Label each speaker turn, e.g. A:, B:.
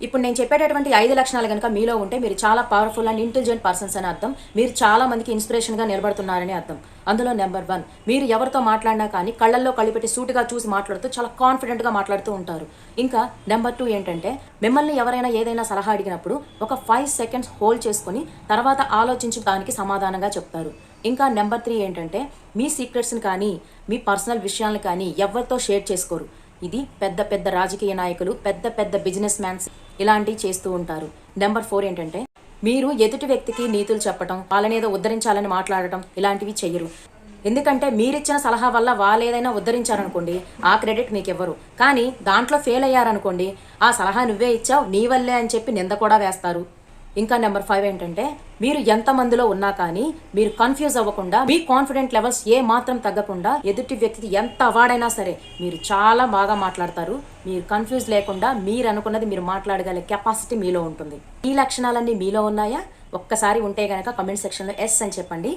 A: ఇప్పుడు నేను చెప్పేటటువంటి 5 లక్షణాలు గనుక మీలో ఉంటే మీరు చాలా పవర్ఫుల్ అండ్ ఇంటెలిజెంట్ పర్సన్స్ అని అర్థం. మీరు చాలా మందికి ఇన్స్పిరేషన్‌గా నిలబడుతున్నారని అర్థం. అందులో నెంబర్ 1, మీరు ఎవరితో మాట్లాడినా కానీ కళ్ళల్లో కళ్ళు పెట్టి సూటిగా చూసి మాట్లాడుతూ చాలా కాన్ఫిడెంట్‌గా మాట్లాడుతూ ఉంటారు. ఇంకా నెంబర్ 2 ఏంటంటే మిమ్మల్ని ఎవరైనా ఏదైనా సలహా అడిగినప్పుడు ఒక 5 సెకండ్స్ హోల్డ్ చేసుకొని తర్వాత ఆలోచించి దానికి సమాధానంగా చెప్తారు. ఇంకా నెంబర్ 3 ఏంటంటే మీ సీక్రెట్స్‌ని కానీ, మీ పర్సనల్ విషయాలను కానీ ఎవరితో షేర్ చేసుకోరు. ఇది పెద్ద పెద్ద రాజకీయ నాయకులు, పెద్ద పెద్ద బిజినెస్ మ్యాన్స్ ఇలాంటివి చేస్తూ ఉంటారు. నెంబర్ 4 ఏంటంటే మీరు ఎదుటి వ్యక్తికి నీతులు చెప్పటం, వాళ్ళనేదో ఉద్ధరించాలని మాట్లాడటం ఇలాంటివి చెయ్యరు. ఎందుకంటే మీరిచ్చిన సలహా వల్ల వాళ్ళేదైనా ఉద్ధరించారనుకోండి, ఆ క్రెడిట్ మీకివ్వరు. కానీ దాంట్లో ఫెయిల్ అయ్యారనుకోండి, ఆ సలహా నువ్వే ఇచ్చావు, నీ వల్లే అని చెప్పి నింద కూడా వేస్తారు. ఇంకా నెంబర్ 5 ఏంటంటే మీరు ఎంతమందిలో ఉన్నా కానీ మీరు కన్ఫ్యూజ్ అవ్వకుండా, మీ కాన్ఫిడెంట్ లెవెల్స్ ఏ మాత్రం తగ్గకుండా ఎదుటి వ్యక్తికి ఎంత అవార్డైనా సరే మీరు చాలా బాగా మాట్లాడతారు. మీరు కన్ఫ్యూజ్ లేకుండా మీరు అనుకున్నది మీరు మాట్లాడగలిగే కెపాసిటీ మీలో ఉంటుంది. ఈ లక్షణాలన్నీ మీలో ఉన్నాయా? ఒక్కసారి ఉంటే గనక కామెంట్ సెక్షన్‌లో ఎస్ అని చెప్పండి.